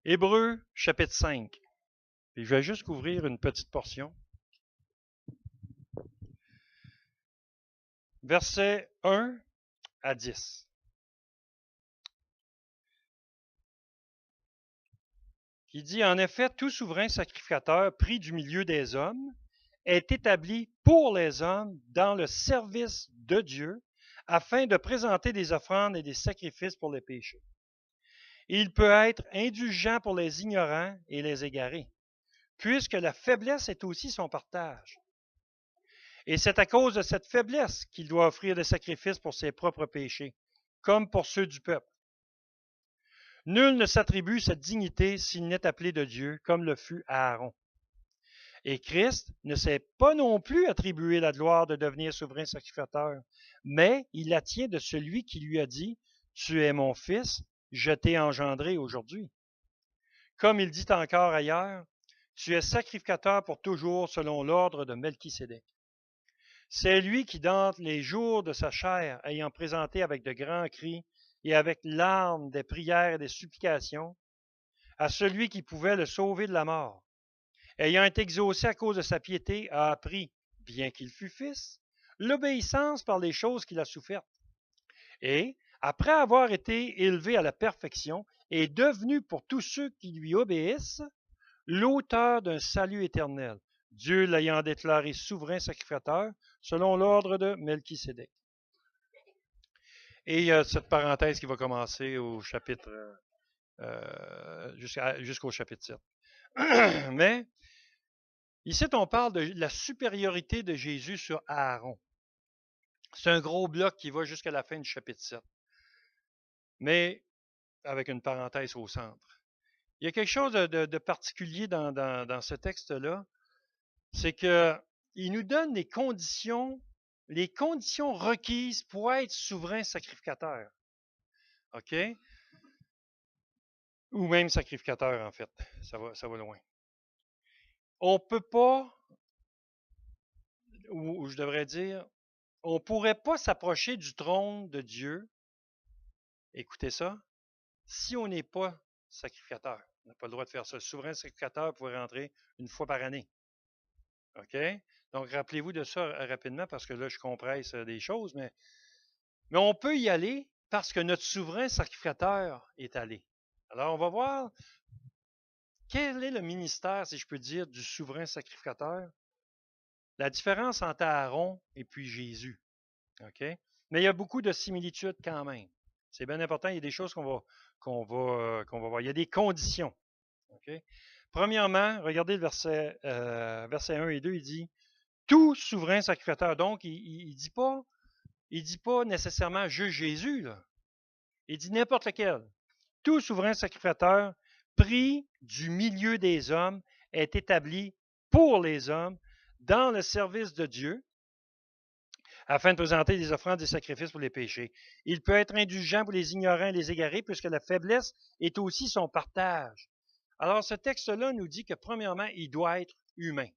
Hébreux, chapitre 5. Puis je vais juste couvrir une petite portion. Versets 1 à 10. Qui dit, en effet, tout souverain sacrificateur pris du milieu des hommes est établi pour les hommes dans le service de Dieu afin de présenter des offrandes et des sacrifices pour les péchés. Il peut être indulgent pour les ignorants et les égarés, puisque la faiblesse est aussi son partage. Et c'est à cause de cette faiblesse qu'il doit offrir des sacrifices pour ses propres péchés, comme pour ceux du peuple. Nul ne s'attribue cette dignité s'il n'est appelé de Dieu, comme le fut Aaron. Et Christ ne s'est pas non plus attribué la gloire de devenir souverain sacrificateur, mais il la tient de celui qui lui a dit, « Tu es mon fils, je t'ai engendré aujourd'hui. » Comme il dit encore ailleurs, « Tu es sacrificateur pour toujours selon l'ordre de Melchisédek. » C'est lui qui, dans les jours de sa chair, ayant présenté avec de grands cris et avec larmes des prières et des supplications, à celui qui pouvait le sauver de la mort, ayant été exaucé à cause de sa piété, a appris, bien qu'il fût fils, l'obéissance par les choses qu'il a souffertes. Et, après avoir été élevé à la perfection, est devenu pour tous ceux qui lui obéissent l'auteur d'un salut éternel, Dieu l'ayant déclaré souverain sacrificateur selon l'ordre de Melchisédek. Et il y a cette parenthèse qui va commencer au chapitre jusqu'au chapitre 7. Mais ici, on parle de la supériorité de Jésus sur Aaron. C'est un gros bloc qui va jusqu'à la fin du chapitre 7. Mais avec une parenthèse au centre. Il y a quelque chose de particulier dans ce texte-là, c'est qu'il nous donne les conditions requises pour être souverain sacrificateur. OK? Ou même sacrificateur, en fait. Ça va loin. On ne peut pas, ou je devrais dire, on ne pourrait pas s'approcher du trône de Dieu, écoutez ça, si on n'est pas sacrificateur. On n'a pas le droit de faire ça. Le souverain sacrificateur pourrait rentrer une fois par année. OK? Donc, rappelez-vous de ça rapidement parce que là, je compresse des choses, mais on peut y aller parce que notre souverain sacrificateur est allé. Alors, on va voir quel est le ministère, si je peux dire, du souverain sacrificateur. La différence entre Aaron et puis Jésus. OK? Mais il y a beaucoup de similitudes quand même. C'est bien important. Il y a des choses qu'on va voir. Il y a des conditions. OK? Premièrement, regardez le verset 1 et 2, il dit tout souverain sacrificateur. Donc, il dit pas nécessairement juste Jésus, là. Il dit n'importe lequel. Tout souverain sacrificateur pris du milieu des hommes est établi pour les hommes dans le service de Dieu afin de présenter des offrandes et des sacrifices pour les péchés. Il peut être indulgent pour les ignorants et les égarés puisque la faiblesse est aussi son partage. Alors, ce texte-là nous dit que, premièrement, il doit être humain.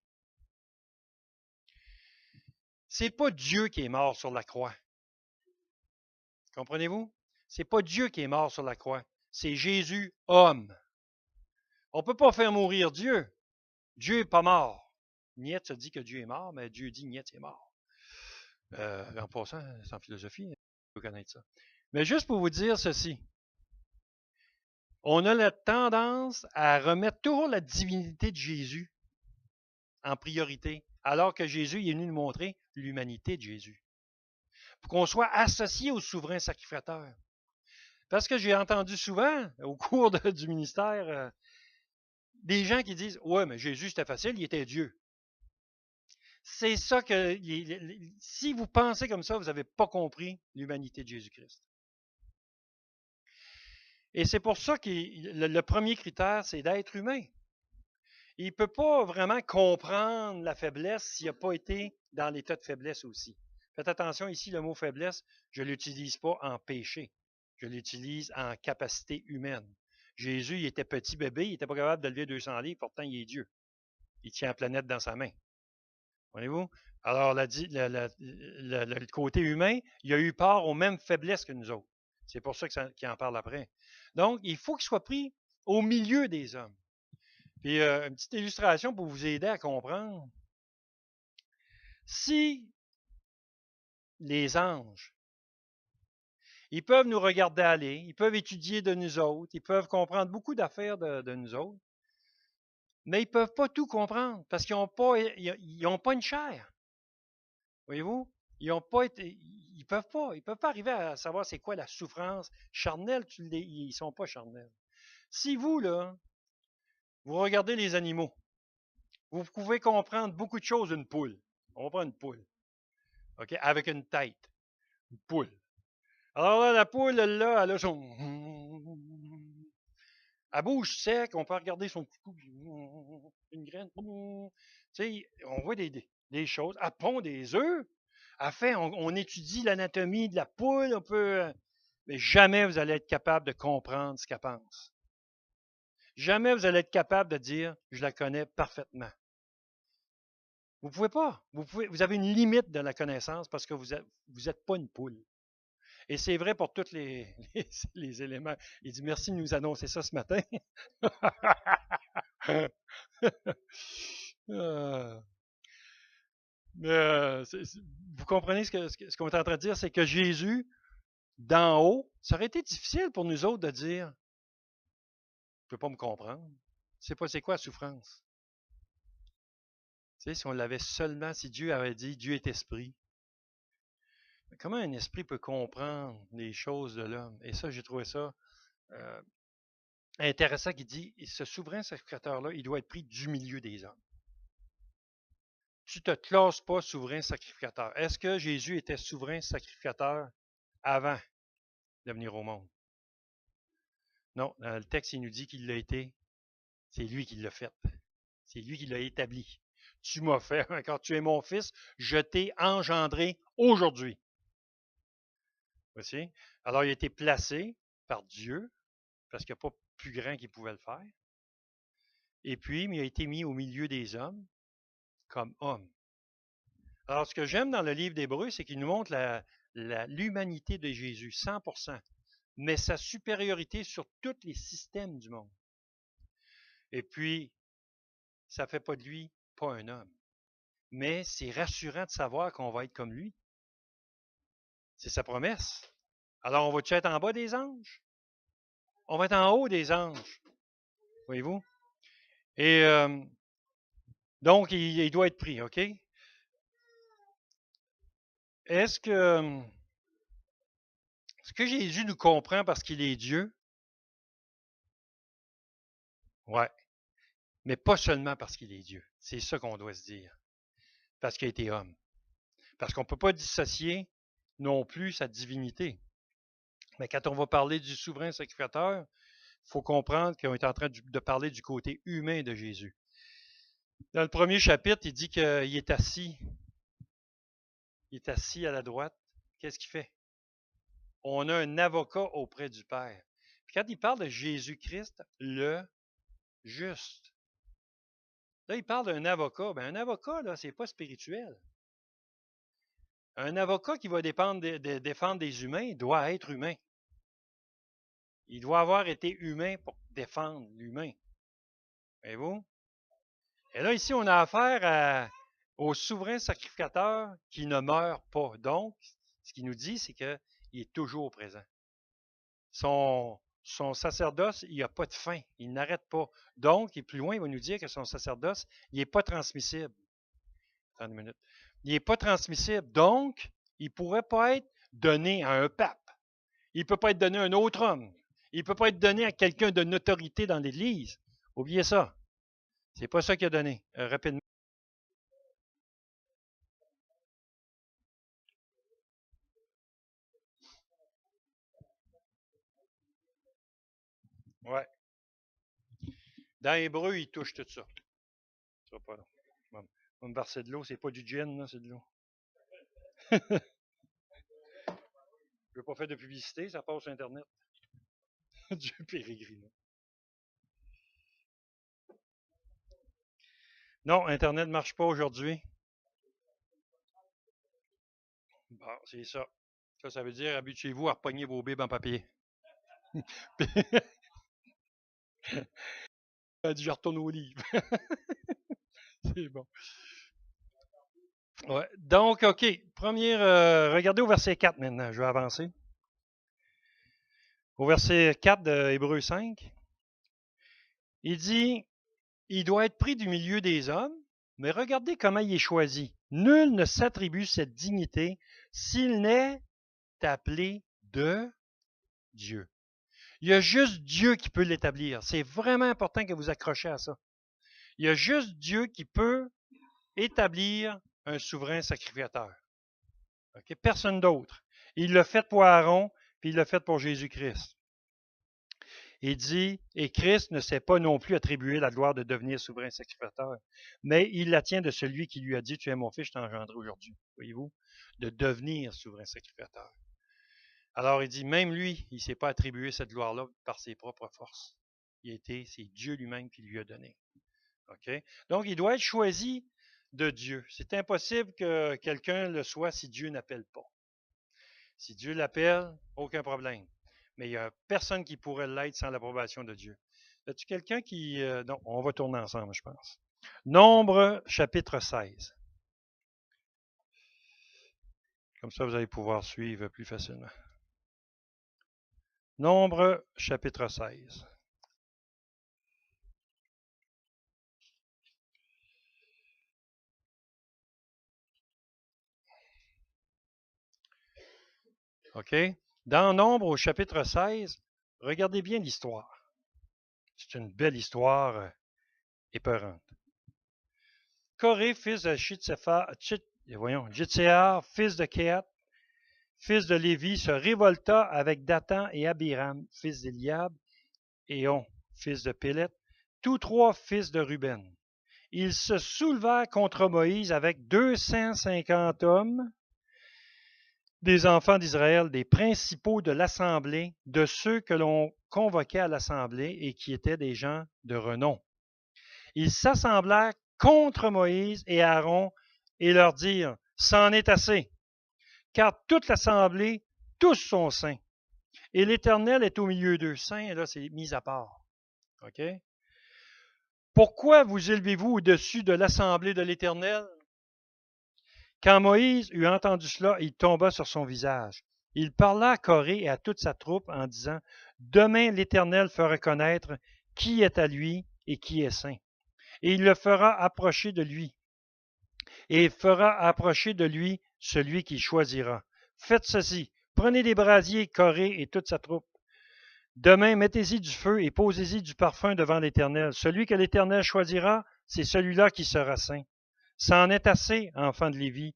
C'est pas Dieu qui est mort sur la croix. Comprenez-vous? C'est pas Dieu qui est mort sur la croix. C'est Jésus, homme. On ne peut pas faire mourir Dieu. Dieu n'est pas mort. Nietzsche dit que Dieu est mort, mais Dieu dit Nietzsche est mort. En passant, c'est en philosophie, il faut connaître ça. Mais juste pour vous dire ceci, on a la tendance à remettre toujours la divinité de Jésus en priorité, alors que Jésus est venu nous montrer l'humanité de Jésus. Pour qu'on soit associé au souverain sacrificateur. Parce que j'ai entendu souvent, au cours du ministère, des gens qui disent « Ouais, mais Jésus, c'était facile, il était Dieu. » C'est ça que, si vous pensez comme ça, vous n'avez pas compris l'humanité de Jésus-Christ. Et c'est pour ça que le premier critère, c'est d'être humain. Il ne peut pas vraiment comprendre la faiblesse s'il n'a pas été dans l'état de faiblesse aussi. Faites attention ici, le mot faiblesse, je ne l'utilise pas en péché. Je l'utilise en capacité humaine. Jésus, il était petit bébé, il n'était pas capable de lever 200 livres, pourtant il est Dieu. Il tient la planète dans sa main. Voyez-vous? Alors, le côté humain, il a eu part aux mêmes faiblesses que nous autres. C'est pour ça qu'il en parle après. Donc, il faut qu'il soit pris au milieu des hommes. Puis une petite illustration pour vous aider à comprendre. Si les anges, ils peuvent nous regarder aller, ils peuvent étudier de nous autres, ils peuvent comprendre beaucoup d'affaires de nous autres, mais ils ne peuvent pas tout comprendre parce qu'ils n'ont pas une chair. Voyez-vous? Ils ont pas été. Ils peuvent pas arriver à savoir c'est quoi la souffrance charnelle. Ils ne sont pas charnels. Si vous, là, vous regardez les animaux, vous pouvez comprendre beaucoup de choses d'une poule. On prend une poule, OK, avec une tête. Une poule. Alors là, la poule, elle a son. Elle bouge sec, on peut regarder son coucou, une graine. Tu sais, on voit des choses. Elle pond des œufs. Elle fait, on étudie l'anatomie de la poule, mais jamais vous allez être capable de comprendre ce qu'elle pense. Jamais vous allez être capable de dire, je la connais parfaitement. Vous ne pouvez pas. Vous avez une limite de la connaissance parce que vous n'êtes pas une poule. Et c'est vrai pour tous les éléments. Il dit merci de nous annoncer ça ce matin. Vous comprenez ce qu'on est en train de dire, c'est que Jésus, d'en haut, ça aurait été difficile pour nous autres de dire, tu ne peux pas me comprendre. Tu sais pas c'est quoi la souffrance. Tu sais, si on l'avait seulement, si Dieu avait dit, Dieu est esprit. Mais comment un esprit peut comprendre les choses de l'homme? Et ça, j'ai trouvé ça euh, intéressant qu'il dit, ce souverain sacrificateur-là, il doit être pris du milieu des hommes. Tu ne te classes pas souverain sacrificateur. Est-ce que Jésus était souverain sacrificateur avant de venir au monde? Non, dans le texte, il nous dit qu'il l'a été. C'est lui qui l'a fait. C'est lui qui l'a établi. Tu m'as fait, quand tu es mon fils, je t'ai engendré aujourd'hui. Voici. Alors, il a été placé par Dieu, parce qu'il n'y a pas plus grand qui pouvait le faire. Et puis, il a été mis au milieu des hommes comme homme. Alors, ce que j'aime dans le livre d'Hébreux, c'est qu'il nous montre l'humanité de Jésus, 100%, mais sa supériorité sur tous les systèmes du monde. Et puis, ça ne fait pas de lui pas un homme. Mais c'est rassurant de savoir qu'on va être comme lui. C'est sa promesse. Alors, on va-tu être en bas des anges? On va être en haut des anges. Voyez-vous? Et donc, il doit être pris, OK? Est-ce que Jésus nous comprend parce qu'il est Dieu? Ouais. Mais pas seulement parce qu'il est Dieu. C'est ça qu'on doit se dire. Parce qu'il a été homme. Parce qu'on ne peut pas dissocier non plus sa divinité. Mais quand on va parler du souverain sacrificateur, il faut comprendre qu'on est en train de parler du côté humain de Jésus. Dans le premier chapitre, il dit qu'il est assis. Il est assis à la droite. Qu'est-ce qu'il fait? On a un avocat auprès du Père. Puis quand il parle de Jésus-Christ, le juste. Là, il parle d'un avocat. Un avocat, là, c'est pas spirituel. Un avocat qui va défendre des humains doit être humain. Il doit avoir été humain pour défendre l'humain. Voyez-vous? Et là, ici, on a affaire au souverain sacrificateur qui ne meurt pas. Donc, ce qu'il nous dit, c'est qu'il est toujours présent. Son sacerdoce, il n'y a pas de fin. Il n'arrête pas. Donc, et plus loin, il va nous dire que son sacerdoce, il n'est pas transmissible. Attends une minute. Il n'est pas transmissible. Donc, il ne pourrait pas être donné à un pape. Il ne peut pas être donné à un autre homme. Il ne peut pas être donné à quelqu'un de notoriété dans l'Église. Oubliez ça. C'est pas ça qu'il a donné. Rapidement. Ouais. Dans Hébreu, il touche tout ça. Ça va pas long. On va me verser de l'eau. C'est pas du gin, là, c'est de l'eau. Je veux pas faire de publicité, ça passe sur Internet. Du Pérégrino. Non, Internet ne marche pas aujourd'hui. Bon, c'est ça. Ça veut dire habituez-vous à repogner vos bibes en papier. Elle a dit, je retourne au livre. C'est bon. Ouais. Donc, OK. Première, regardez au verset 4 maintenant. Je vais avancer. Au verset 4 de Hébreux 5, il dit, il doit être pris du milieu des hommes, mais regardez comment il est choisi. Nul ne s'attribue cette dignité s'il n'est appelé de Dieu. Il y a juste Dieu qui peut l'établir. C'est vraiment important que vous accrochiez à ça. Il y a juste Dieu qui peut établir un souverain sacrificateur. Okay? Personne d'autre. Il l'a fait pour Aaron, puis il l'a fait pour Jésus-Christ. Il dit, et Christ ne s'est pas non plus attribué la gloire de devenir souverain sacrificateur, mais il la tient de celui qui lui a dit, tu es mon fils, je t'ai engendré aujourd'hui. Voyez-vous? De devenir souverain sacrificateur. Alors il dit, même lui, il ne s'est pas attribué cette gloire-là par ses propres forces. C'est Dieu lui-même qui lui a donné. Okay? Donc, il doit être choisi de Dieu. C'est impossible que quelqu'un le soit si Dieu n'appelle pas. Si Dieu l'appelle, aucun problème. Mais il n'y a personne qui pourrait l'être sans l'approbation de Dieu. Y a-t-il quelqu'un qui... non, on va tourner ensemble, je pense. Nombre, chapitre 16. Comme ça, vous allez pouvoir suivre plus facilement. Nombre, chapitre 16. OK? Dans Nombre, au chapitre 16, regardez bien l'histoire. C'est une belle histoire épeurante. Coré, fils de Jitséar, fils de Kéat, fils de Lévi, se révolta avec Dathan et Abiram, fils d'Éliab, et On, fils de Pélet, tous trois fils de Ruben. Ils se soulevèrent contre Moïse avec 250 hommes, des enfants d'Israël, des principaux de l'assemblée, de ceux que l'on convoquait à l'assemblée et qui étaient des gens de renom. Ils s'assemblèrent contre Moïse et Aaron et leur dirent, c'en est assez, car toute l'assemblée, tous sont saints. Et l'Éternel est au milieu d'eux. Saint, là, c'est mis à part. OK? Pourquoi vous élevez-vous au-dessus de l'assemblée de l'Éternel? Quand Moïse eut entendu cela, il tomba sur son visage. Il parla à Coré et à toute sa troupe en disant, demain l'Éternel fera connaître qui est à lui et qui est saint. Et il le fera approcher de lui. Et il fera approcher de lui celui qu'il choisira. Faites ceci. Prenez des brasiers, Coré et toute sa troupe. Demain, mettez-y du feu et posez-y du parfum devant l'Éternel. Celui que l'Éternel choisira, c'est celui-là qui sera saint. C'en est assez, enfants de Lévi.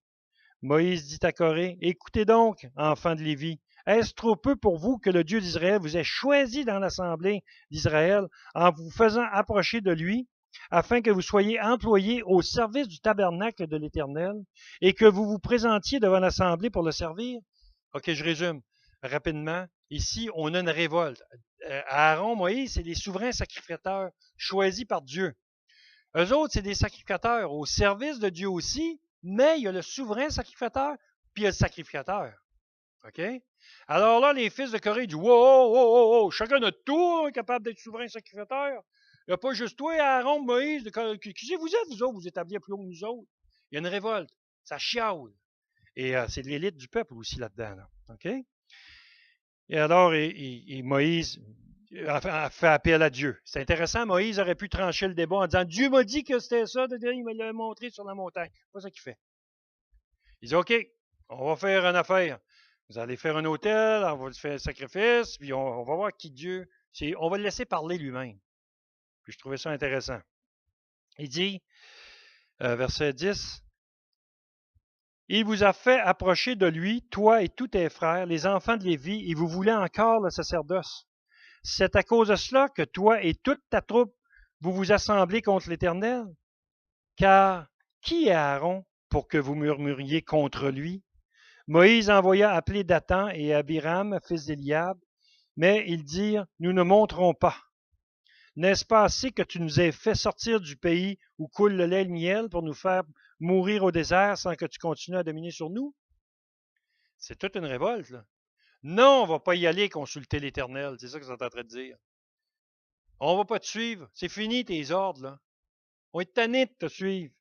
Moïse dit à Coré, écoutez donc, enfants de Lévi, est-ce trop peu pour vous que le Dieu d'Israël vous ait choisi dans l'assemblée d'Israël en vous faisant approcher de lui, afin que vous soyez employés au service du tabernacle de l'Éternel et que vous vous présentiez devant l'assemblée pour le servir? OK, je résume rapidement. Ici, on a une révolte. Aaron, Moïse, c'est des souverains sacrificateurs choisis par Dieu. Eux autres, c'est des sacrificateurs au service de Dieu aussi, mais il y a le souverain sacrificateur, puis il y a le sacrificateur. OK? Alors là, les fils de Corée disent, wow, chacun notre tour est capable d'être souverain sacrificateur. Il n'y a pas juste toi, Aaron, Moïse, qui vous êtes, vous autres, vous établissez plus haut que nous autres. Il y a une révolte. Ça chiale. Et c'est de l'élite du peuple aussi là-dedans. Là. OK? Et alors, Moïse a fait appel à Dieu. C'est intéressant, Moïse aurait pu trancher le débat en disant, Dieu m'a dit que c'était ça, il me l'a montré sur la montagne. C'est pas ça qu'il fait. Il dit, OK, on va faire une affaire. Vous allez faire un autel, on va faire un sacrifice, puis on va voir qui Dieu... On va le laisser parler lui-même. Puis je trouvais ça intéressant. Il dit, verset 10, il vous a fait approcher de lui, toi et tous tes frères, les enfants de Lévi, et vous voulez encore le sacerdoce. C'est à cause de cela que toi et toute ta troupe, vous vous assemblez contre l'Éternel. Car qui est Aaron pour que vous murmuriez contre lui? Moïse envoya appeler Dathan et Abiram, fils d'Éliab, mais ils dirent, nous ne monterons pas. N'est-ce pas assez que tu nous aies fait sortir du pays où coule le lait et le miel pour nous faire mourir au désert sans que tu continues à dominer sur nous? C'est toute une révolte, là. Non, on ne va pas y aller consulter l'Éternel. C'est ça que vous êtes en train de dire. On ne va pas te suivre. C'est fini tes ordres, là. On est tanné de te suivre.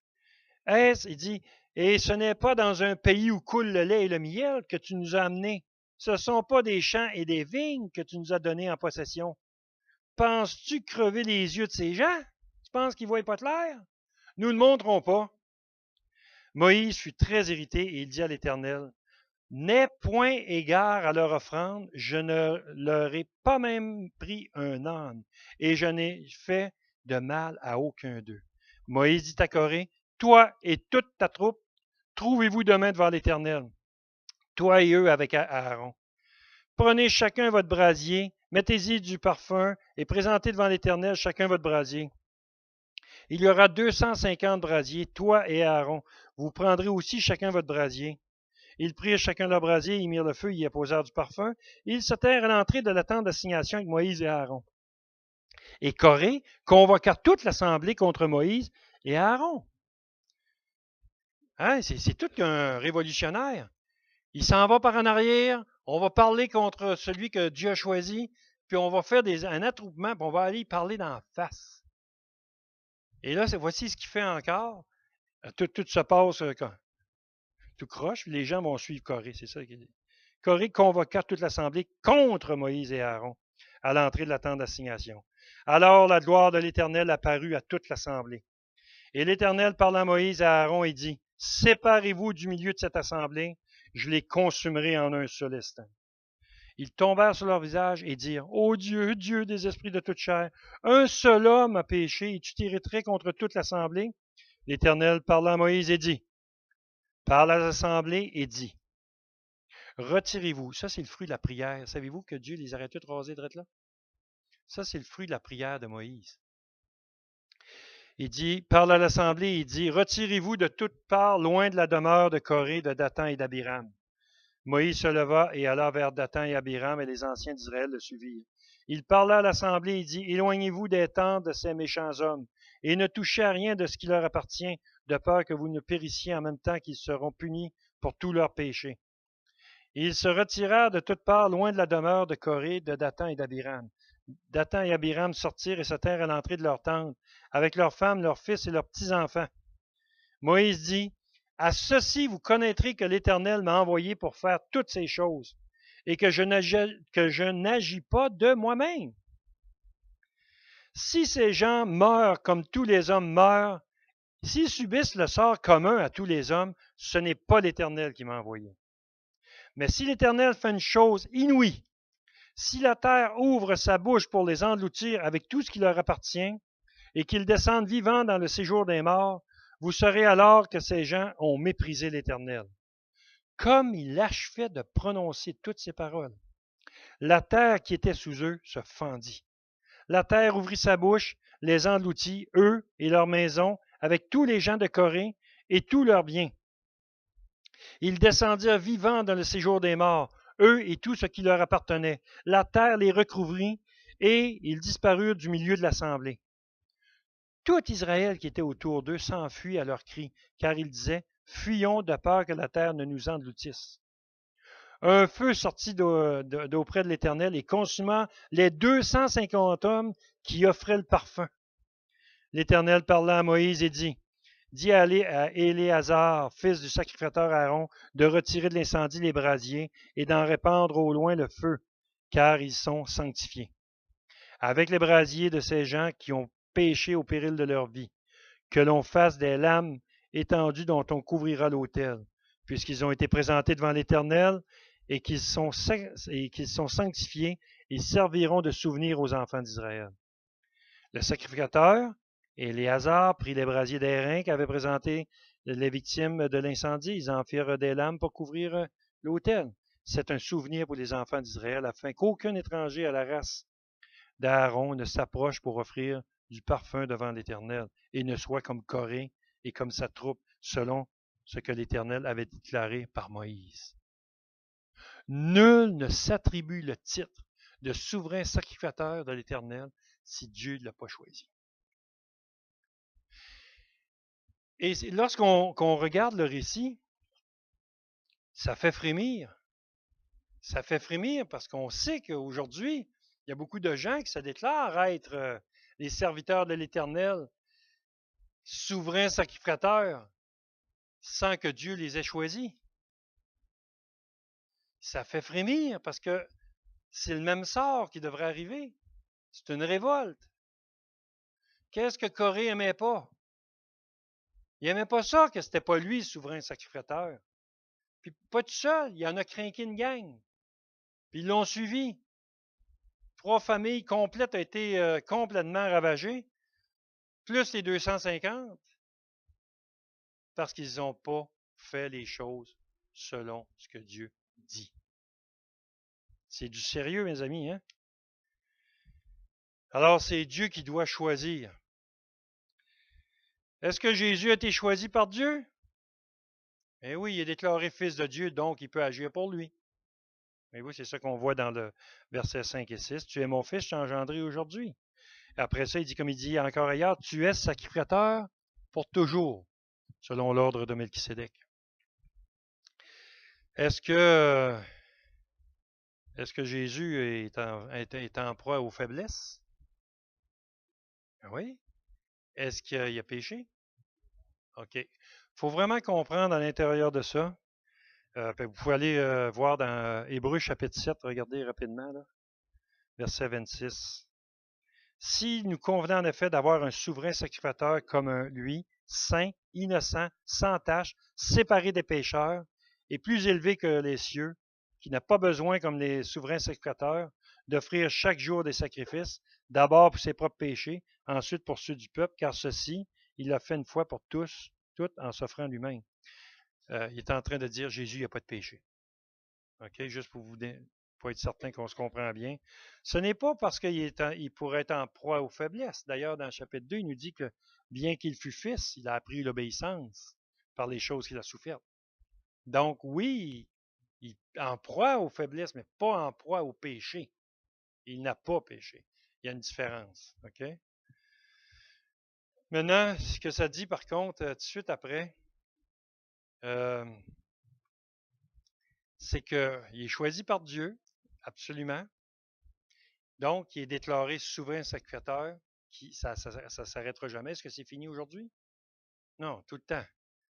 Il dit, et ce n'est pas dans un pays où coule le lait et le miel que tu nous as amenés. Ce ne sont pas des champs et des vignes que tu nous as donnés en possession. Penses-tu crever les yeux de ces gens? Tu penses qu'ils ne voient pas clair? Nous ne montrons pas. Moïse fut très irrité et il dit à l'Éternel, n'aie point égard à leur offrande, je ne leur ai pas même pris un âne, et je n'ai fait de mal à aucun d'eux. Moïse dit à Corée, toi et toute ta troupe, trouvez-vous demain devant l'Éternel, toi et eux avec Aaron. Prenez chacun votre brasier, mettez-y du parfum, et présentez devant l'Éternel chacun votre brasier. Il y aura 250 brasiers, toi et Aaron. Vous prendrez aussi chacun votre brasier. Ils prirent chacun leur brasier, ils mirent le feu, ils y apposèrent du parfum. Ils se tinrent à l'entrée de la tente d'assignation avec Moïse et Aaron. Et Corée convoqua toute l'assemblée contre Moïse et Aaron. Hein, c'est tout qu'un révolutionnaire. Il s'en va par en arrière, on va parler contre celui que Dieu a choisi, puis on va faire un attroupement, puis on va aller parler d'en face. Et là, voici ce qu'il fait encore. Tout se passe tout croche, puis les gens vont suivre Corée, c'est ça qu'il dit. Corée convoqua toute l'assemblée contre Moïse et Aaron à l'entrée de la tente d'assignation. Alors la gloire de l'Éternel apparut à toute l'assemblée. Et l'Éternel parla à Moïse et à Aaron et dit, séparez-vous du milieu de cette assemblée, je les consumerai en un seul instant. Ils tombèrent sur leur visage et dirent, ô Dieu, Dieu des esprits de toute chair, un seul homme a péché et tu t'irriterais contre toute l'assemblée. L'Éternel parla à Moïse et dit, parle à l'assemblée et dit, retirez-vous. Ça, c'est le fruit de la prière. Savez-vous que Dieu les aurait tous rasés de là? Ça, c'est le fruit de la prière de Moïse. Il dit, parle à l'assemblée, il dit, retirez-vous de toutes parts loin de la demeure de Corée, de Dathan et d'Abiram. Moïse se leva et alla vers Dathan et Abiram, et les anciens d'Israël le suivirent. Il parla à l'assemblée, il dit, éloignez-vous des tentes de ces méchants hommes, et ne touchez à rien de ce qui leur appartient, de peur que vous ne périssiez en même temps qu'ils seront punis pour tous leurs péchés. Et ils se retirèrent de toutes parts loin de la demeure de Corée, de Dathan et d'Abiram. Dathan et Abiram sortirent et se tinrent à l'entrée de leur tente, avec leurs femmes, leurs fils et leurs petits-enfants. Moïse dit, à ceci vous connaîtrez que l'Éternel m'a envoyé pour faire toutes ces choses, et que je n'agis pas de moi-même. Si ces gens meurent comme tous les hommes meurent, s'ils subissent le sort commun à tous les hommes, ce n'est pas l'Éternel qui m'a envoyé. Mais si l'Éternel fait une chose inouïe, si la terre ouvre sa bouche pour les engloutir avec tout ce qui leur appartient, et qu'ils descendent vivants dans le séjour des morts, vous saurez alors que ces gens ont méprisé l'Éternel. Comme il achevait de prononcer toutes ces paroles, la terre qui était sous eux se fendit. La terre ouvrit sa bouche, les engloutit, eux et leurs maisons, avec tous les gens de Corée et tous leurs biens. Ils descendirent vivants dans le séjour des morts, eux et tout ce qui leur appartenait. La terre les recouvrit et ils disparurent du milieu de l'assemblée. Tout Israël qui était autour d'eux s'enfuit à leurs cris, car ils disaient, fuyons de peur que la terre ne nous engloutisse. Un feu sortit d'auprès de l'Éternel et consuma les 250 hommes qui offraient le parfum. L'Éternel parla à Moïse et dit, dis à Éléazar, fils du sacrificateur Aaron, de retirer de l'incendie les brasiers et d'en répandre au loin le feu, car ils sont sanctifiés. Avec les brasiers de ces gens qui ont péché au péril de leur vie, que l'on fasse des lames étendues dont on couvrira l'autel, puisqu'ils ont été présentés devant l'Éternel et qu'ils sont sanctifiés, ils serviront de souvenir aux enfants d'Israël. Le sacrificateur, Éléazar, prit les brasiers d'airain qu'avaient présentés les victimes de l'incendie. Ils en firent des lames pour couvrir l'autel. C'est un souvenir pour les enfants d'Israël, afin qu'aucun étranger à la race d'Aaron ne s'approche pour offrir du parfum devant l'Éternel, et ne soit comme Corée et comme sa troupe, selon ce que l'Éternel avait déclaré par Moïse. Nul ne s'attribue le titre de souverain sacrificateur de l'Éternel si Dieu ne l'a pas choisi. Et lorsqu'on regarde le récit, ça fait frémir. Ça fait frémir parce qu'on sait qu'aujourd'hui, Il y a beaucoup de gens qui se déclarent être les serviteurs de l'Éternel, souverains sacrificateurs, sans que Dieu les ait choisis. Ça fait frémir parce que c'est le même sort qui devrait arriver. C'est une révolte. Qu'est-ce que Corée n'aimait pas? Il n'aimait pas ça, que c'était pas lui le souverain sacrificateur. Puis pas tout seul, il en a craqué une gang. Puis ils l'ont suivi. 3 familles complètes ont été complètement ravagées, plus les 250, parce qu'ils n'ont pas fait les choses selon ce que Dieu dit. C'est du sérieux, mes amis, hein? Alors, c'est Dieu qui doit choisir. Est-ce que Jésus a été choisi par Dieu? Eh oui, il est déclaré fils de Dieu, donc il peut agir pour lui. Mais oui, c'est ça qu'on voit dans le verset 5 et 6. Tu es mon fils, je t'ai engendré aujourd'hui. Après ça, il dit, comme il dit encore ailleurs, tu es sacrificateur pour toujours, selon l'ordre de Melchisédek. Est-ce que Jésus est en proie aux faiblesses? Oui. Est-ce qu'il a péché? OK. Il faut vraiment comprendre à l'intérieur de ça. Vous pouvez aller voir dans Hébreux chapitre 7, regardez rapidement, là, verset 26. Si nous convenons en effet d'avoir un souverain sacrificateur comme lui, saint, innocent, sans tache, séparé des pécheurs, et plus élevé que les cieux, qui n'a pas besoin, comme les souverains sacrificateurs, d'offrir chaque jour des sacrifices, d'abord pour ses propres péchés, ensuite pour ceux du peuple, car ceci, il l'a fait une fois pour tous, tout en s'offrant lui-même. Il est en train de dire Jésus, il n'y a pas de péché. OK, juste pour être certain qu'on se comprend bien. Ce n'est pas parce qu'il pourrait être en proie aux faiblesses. D'ailleurs, dans le chapitre 2, il nous dit que bien qu'il fût fils, il a appris l'obéissance par les choses qu'il a souffertes. Donc oui, il est en proie aux faiblesses, mais pas en proie au péché. Il n'a pas péché. Il y a une différence. OK? Maintenant, ce que ça dit par contre, tout de suite après, euh, c'est qu'il est choisi par Dieu, absolument. Donc, il est déclaré souverain sacrificateur. Ça ne s'arrêtera jamais. Est-ce que c'est fini aujourd'hui? Non, tout le temps.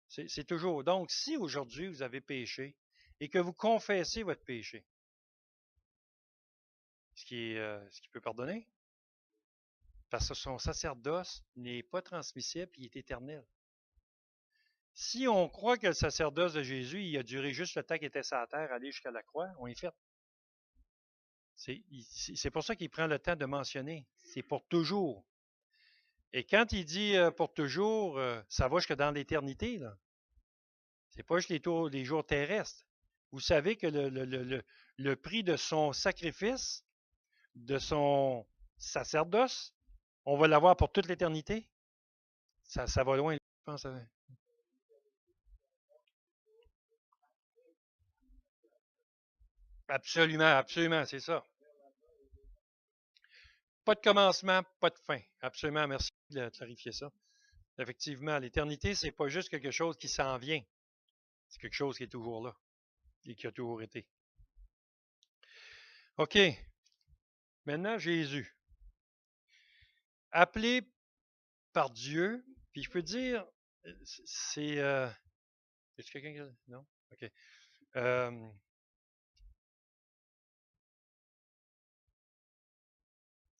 C'est toujours. Donc, si aujourd'hui vous avez péché et que vous confessez votre péché, ce qui peut pardonner, parce que son sacerdoce n'est pas transmissible et il est éternel. Si on croit que le sacerdoce de Jésus, il a duré juste le temps qu'il était sur la terre, aller jusqu'à la croix, on est fait. C'est pour ça qu'il prend le temps de mentionner. C'est pour toujours. Et quand il dit pour toujours, ça va jusque dans l'éternité, là. C'est pas juste les jours terrestres. Vous savez que le prix de son sacrifice, de son sacerdoce, on va l'avoir pour toute l'éternité. Ça va loin, je pense. Absolument, absolument, c'est ça. Pas de commencement, pas de fin. Absolument, merci de clarifier ça. Effectivement, l'éternité, c'est pas juste quelque chose qui s'en vient. C'est quelque chose qui est toujours là et qui a toujours été. OK. Maintenant, Jésus. Appelé par Dieu, puis je peux dire, c'est... est-ce quelqu'un qui... Non? OK.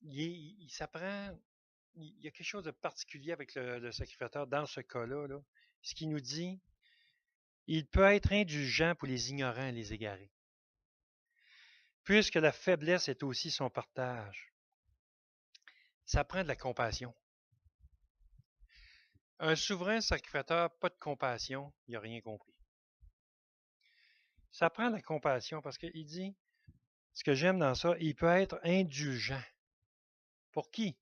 Il s'apprend... Il y a quelque chose de particulier avec le sacrificateur dans ce cas-là. Là. Ce qui nous dit, il peut être indulgent pour les ignorants et les égarés, puisque la faiblesse est aussi son partage. Ça prend de la compassion. Un souverain sacrificateur, pas de compassion, il n'a rien compris. Ça prend de la compassion parce qu'il dit, ce que j'aime dans ça, il peut être indulgent. Pour qui?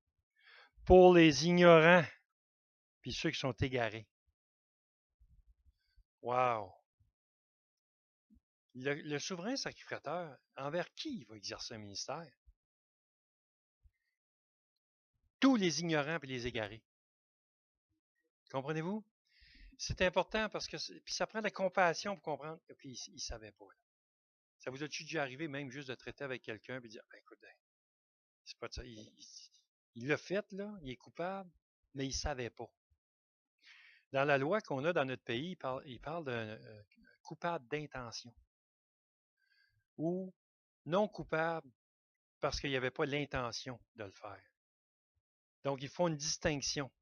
Pour les ignorants, puis ceux qui sont égarés. Wow! Le souverain sacrificateur, envers qui il va exercer un ministère? Tous les ignorants et les égarés. Comprenez-vous? C'est important parce que puis ça prend de la compassion pour comprendre. Et puis il ne savait pas. Là. Ça vous a-tu déjà arrivé même juste de traiter avec quelqu'un et de dire, ben, écoute, C'est pas ça. Il l'a fait, là, il est coupable, mais il ne savait pas. Dans la loi qu'on a dans notre pays, il parle d'un coupable d'intention ou non coupable parce qu'il n'y avait pas l'intention de le faire. Donc, ils font une distinction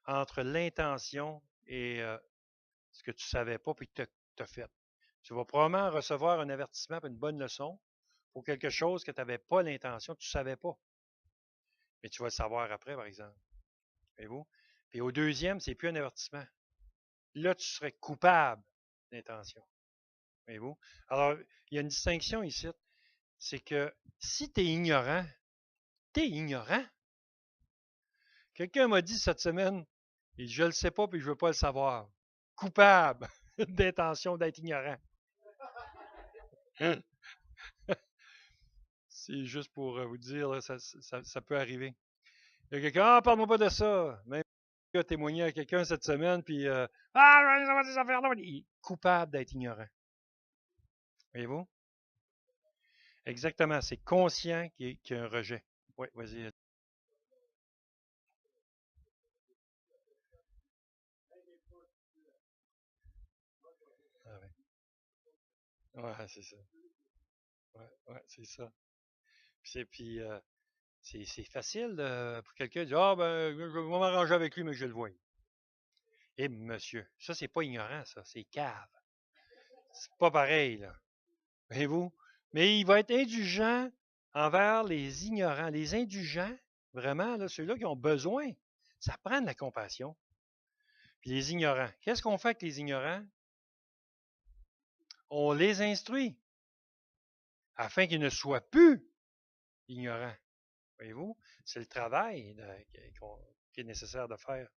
entre l'intention et ce que tu ne savais pas puis que tu as fait. Tu vas probablement recevoir un avertissement et une bonne leçon pour quelque chose que tu n'avais pas l'intention, tu ne savais pas. Mais tu vas le savoir après, par exemple. Voyez-vous? Puis au deuxième, c'est plus un avertissement. Là, tu serais coupable d'intention. Voyez-vous? Alors, il y a une distinction ici. C'est que si tu es ignorant, tu es ignorant. Quelqu'un m'a dit cette semaine, je ne le sais pas puis je ne veux pas le savoir. Coupable d'intention d'être ignorant. C'est juste pour vous dire, là, ça peut arriver. Il y a quelqu'un, ah, parle-moi pas de ça. Même qui a témoigné à quelqu'un cette semaine, puis ah, des affaires-là. Il est coupable d'être ignorant. Voyez-vous? Exactement. C'est conscient qu'il y a un rejet. Oui, vas-y. Ah, ouais, c'est ça. Ouais, c'est ça. C'est facile pour quelqu'un de dire, ah, ben, je vais m'arranger avec lui, mais que je le voie. Eh, monsieur, ça, c'est pas ignorant, ça. C'est cave. C'est pas pareil, là. Voyez-vous? Mais il va être indulgent envers les ignorants. Les indulgents, vraiment, là, ceux-là qui ont besoin, ça prend de la compassion. Puis les ignorants. Qu'est-ce qu'on fait avec les ignorants? On les instruit afin qu'ils ne soient plus ignorants. Voyez-vous? C'est le travail qui est nécessaire de faire.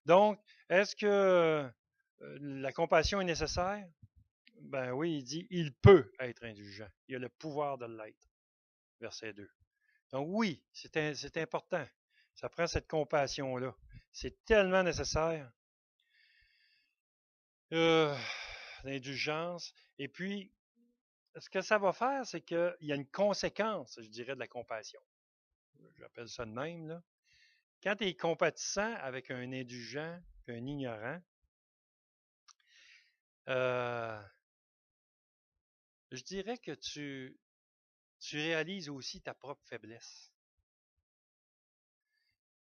Donc, est-ce que la compassion est nécessaire? Ben oui, il dit, il peut être indulgent. Il a le pouvoir de l'être. Verset 2. Donc oui, c'est important. Ça prend cette compassion-là. C'est tellement nécessaire. L'indulgence. Et puis, ce que ça va faire, c'est qu'il y a une conséquence, je dirais, de la compassion. J'appelle ça de même, là. Quand tu es compatissant avec un indulgent, un ignorant, je dirais que tu réalises aussi ta propre faiblesse.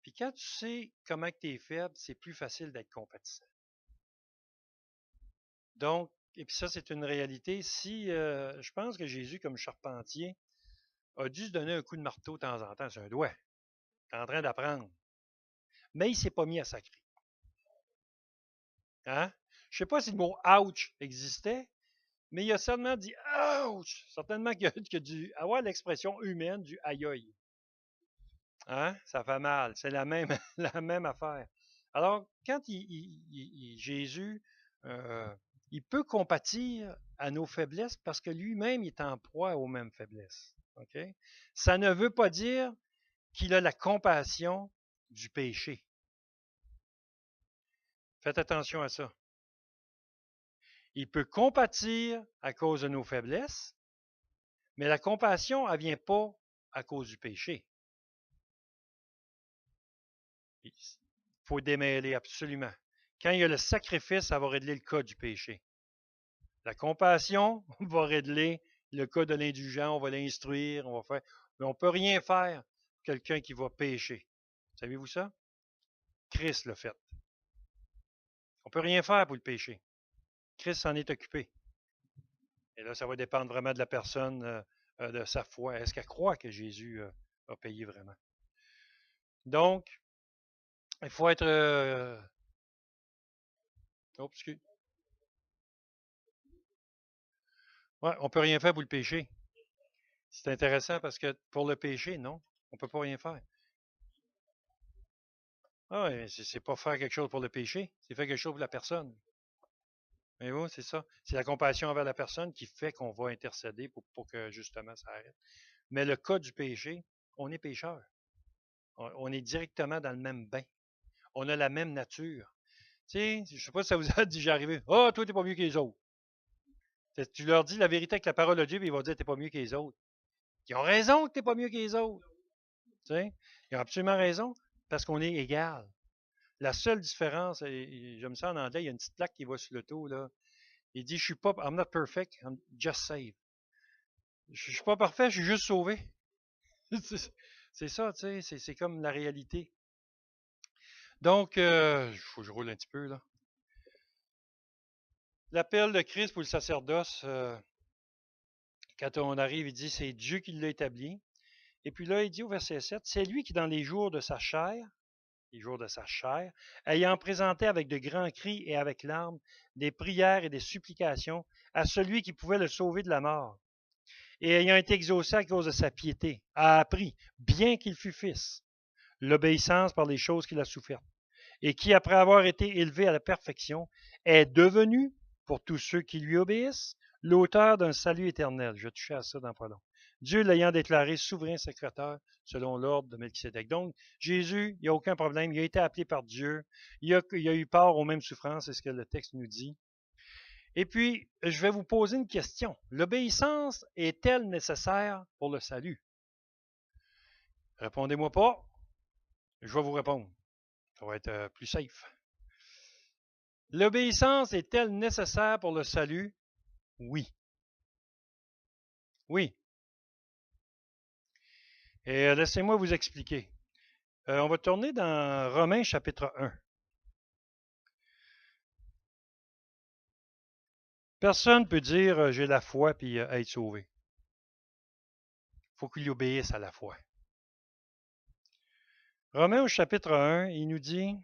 Puis quand tu sais comment tu es faible, c'est plus facile d'être compatissant. Donc, et puis ça, c'est une réalité. Si je pense que Jésus, comme charpentier, a dû se donner un coup de marteau de temps en temps sur un doigt. Il est en train d'apprendre. Mais il ne s'est pas mis à sacrer. Hein? Je ne sais pas si le mot ouch existait, mais il a certainement dit ouch! Certainement qu'il a dû avoir l'expression humaine du aïe aïe. Hein? Ça fait mal. C'est la même, la même affaire. Alors, quand Jésus, il peut compatir à nos faiblesses parce que lui-même est en proie aux mêmes faiblesses. Okay? Ça ne veut pas dire qu'il a la compassion du péché. Faites attention à ça. Il peut compatir à cause de nos faiblesses, mais la compassion, elle ne vient pas à cause du péché. Il faut démêler absolument. Quand il y a le sacrifice, ça va régler le cas du péché. La compassion va régler le cas de l'indulgent, on va l'instruire, on va faire. Mais on ne peut rien faire pour quelqu'un qui va pécher. Savez-vous ça? Christ l'a fait. On ne peut rien faire pour le péché. Christ s'en est occupé. Et là, ça va dépendre vraiment de la personne, de sa foi. Est-ce qu'elle croit que Jésus a payé vraiment? Donc, il faut être... Oh, excuse. Ouais, on ne peut rien faire pour le péché. C'est intéressant parce que pour le péché, non, on ne peut pas rien faire. Ah oui, c'est pas faire quelque chose pour le péché, c'est faire quelque chose pour la personne. Mais oui, c'est ça. C'est la compassion envers la personne qui fait qu'on va intercéder pour que justement ça arrête. Mais le cas du péché, on est pécheur. On est directement dans le même bain. On a la même nature. Tu sais, je ne sais pas si ça vous a déjà arrivé. Ah, oh, toi, t'es pas mieux que les autres. Tu leur dis la vérité avec la parole de Dieu, puis ils vont dire t'es pas mieux que les autres. Ils ont raison que t'es pas mieux que les autres. Tu sais? Ils ont absolument raison, parce qu'on est égal. La seule différence, et j'aime ça en anglais, il y a une petite plaque qui va sur le dos, là. Il dit, je suis pas, I'm not perfect, I'm just saved. Je suis pas parfait, je suis juste sauvé. C'est ça, tu sais, c'est comme la réalité. Donc, il faut que je roule un petit peu, là. L'appel de Christ pour le sacerdoce, quand on arrive, il dit, c'est Dieu qui l'a établi. Et puis là, il dit au verset 7, c'est lui qui, dans les jours de sa chair, ayant présenté avec de grands cris et avec larmes des prières et des supplications à celui qui pouvait le sauver de la mort, et ayant été exaucé à cause de sa piété, a appris, bien qu'il fût fils, l'obéissance par les choses qu'il a souffertes, et qui, après avoir été élevé à la perfection, est devenu, pour tous ceux qui lui obéissent, l'auteur d'un salut éternel. Je vais toucher à ça dans pas long. Dieu l'ayant déclaré souverain sacrificateur selon l'ordre de Melchisédek. Donc, Jésus, il n'y a aucun problème. Il a été appelé par Dieu. Il a eu part aux mêmes souffrances, c'est ce que le texte nous dit. Et puis, je vais vous poser une question. L'obéissance est-elle nécessaire pour le salut? Répondez-moi pas. Je vais vous répondre. Ça va être plus safe. L'obéissance est-elle nécessaire pour le salut? Oui. Oui. Et laissez-moi vous expliquer. On va tourner dans Romains chapitre 1. Personne ne peut dire j'ai la foi puis être sauvé. Il faut qu'il obéisse à la foi. Romains au chapitre 1, il nous dit,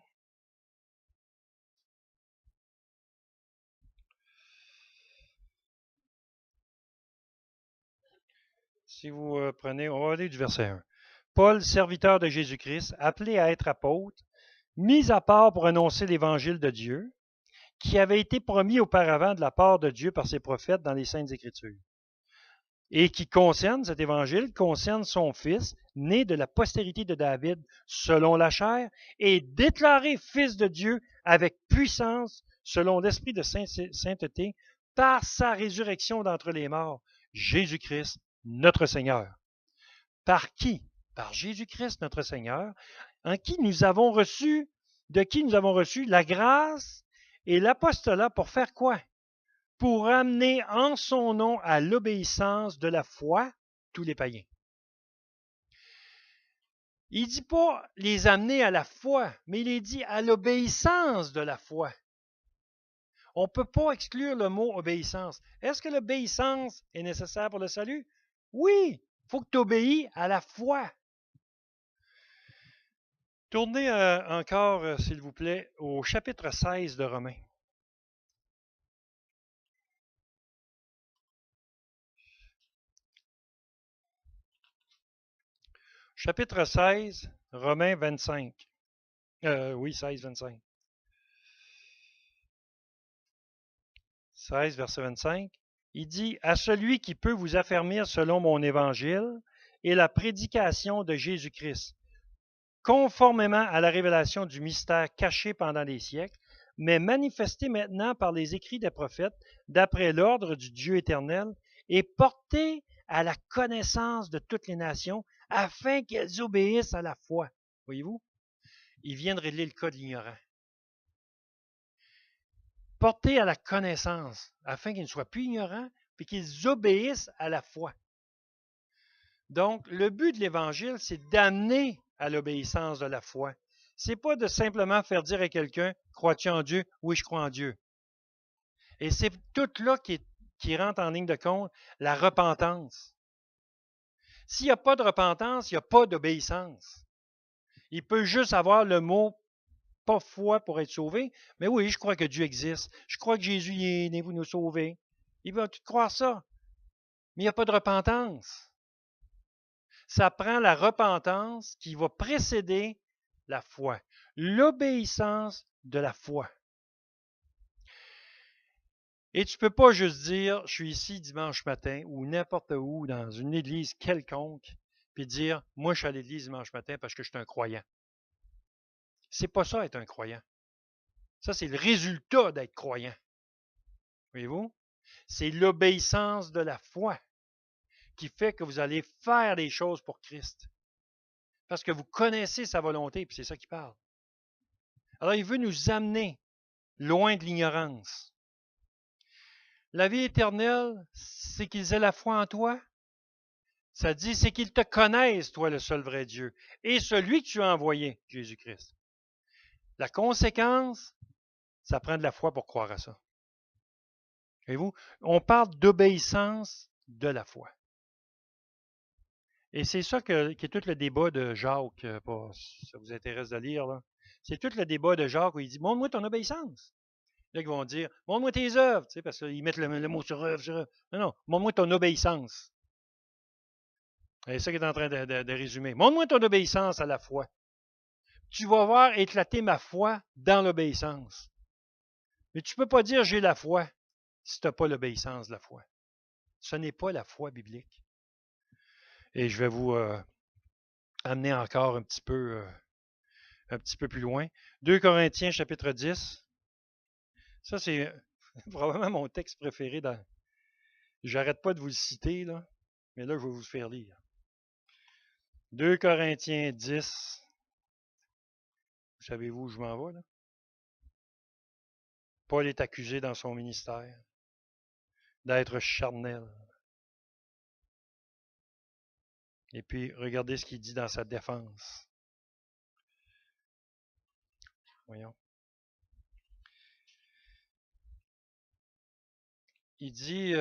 si vous prenez, on va aller du verset 1. Paul, serviteur de Jésus-Christ, appelé à être apôtre, mis à part pour annoncer l'évangile de Dieu, qui avait été promis auparavant de la part de Dieu par ses prophètes dans les Saintes Écritures, et qui concerne, cet évangile, concerne son fils, né de la postérité de David selon la chair, et déclaré fils de Dieu avec puissance selon l'esprit de sainteté par sa résurrection d'entre les morts, Jésus-Christ, notre Seigneur. Par qui? Par Jésus-Christ, notre Seigneur, en qui nous avons reçu, de qui nous avons reçu la grâce et l'apostolat pour faire quoi? Pour amener en son nom à l'obéissance de la foi tous les païens. Il ne dit pas les amener à la foi, mais il est dit à l'obéissance de la foi. On ne peut pas exclure le mot obéissance. Est-ce que l'obéissance est nécessaire pour le salut? Oui, il faut que tu obéis à la foi. Tournez encore, s'il vous plaît, au chapitre 16 de Romains. Chapitre 16, Romains 25. Oui, 16, 25. 16, verset 25. Il dit, à celui qui peut vous affermir selon mon évangile et la prédication de Jésus-Christ, conformément à la révélation du mystère caché pendant les siècles, mais manifesté maintenant par les écrits des prophètes, d'après l'ordre du Dieu éternel, et porté à la connaissance de toutes les nations, afin qu'elles obéissent à la foi. Voyez-vous? Il vient de régler le cas de l'ignorant. Porté à la connaissance, afin qu'ils ne soient plus ignorants, puis qu'ils obéissent à la foi. Donc, le but de l'Évangile, c'est d'amener à l'obéissance de la foi. C'est pas de simplement faire dire à quelqu'un, crois-tu en Dieu? Oui, je crois en Dieu. Et c'est tout là qui rentre en ligne de compte, la repentance. S'il n'y a pas de repentance, il n'y a pas d'obéissance. Il peut juste avoir le mot pas foi pour être sauvé, mais oui, je crois que Dieu existe. Je crois que Jésus est né pour nous sauver. Il va tout croire ça. Mais il n'y a pas de repentance. Ça prend la repentance qui va précéder la foi. L'obéissance de la foi. Et tu ne peux pas juste dire, je suis ici dimanche matin ou n'importe où dans une église quelconque, puis dire, moi je suis à l'église dimanche matin parce que je suis un croyant. C'est pas ça être un croyant. Ça, c'est le résultat d'être croyant. Voyez-vous? C'est l'obéissance de la foi qui fait que vous allez faire des choses pour Christ. Parce que vous connaissez sa volonté, puis c'est ça qu'il parle. Alors, il veut nous amener loin de l'ignorance. La vie éternelle, c'est qu'ils aient la foi en toi. Ça dit, c'est qu'ils te connaissent, toi, le seul vrai Dieu, et celui que tu as envoyé, Jésus-Christ. La conséquence, ça prend de la foi pour croire à ça. Voyez-vous, on parle d'obéissance de la foi. Et c'est ça qui est tout le débat de Jacques, si ça vous intéresse de lire, là. C'est tout le débat de Jacques où il dit, montre-moi ton obéissance. Là, ils vont dire, montre-moi tes œuvres, tu sais, parce qu'ils mettent le mot sur œuvre, sur œuvre. Non, non, montre-moi ton obéissance. C'est ça qu'il est en train de résumer. Montre-moi ton obéissance à la foi. Tu vas voir éclater ma foi dans l'obéissance. Mais tu ne peux pas dire j'ai la foi si tu n'as pas l'obéissance de la foi. Ce n'est pas la foi biblique. Et je vais vous amener encore un petit peu plus loin. 2 Corinthiens chapitre 10. Ça, c'est probablement mon texte préféré. J'arrête pas de vous le citer, là, mais là, je vais vous le faire lire. 2 Corinthiens 10. Savez-vous où je m'en vais, là? Paul est accusé dans son ministère d'être charnel. Et puis, regardez ce qu'il dit dans sa défense. Voyons. Il dit,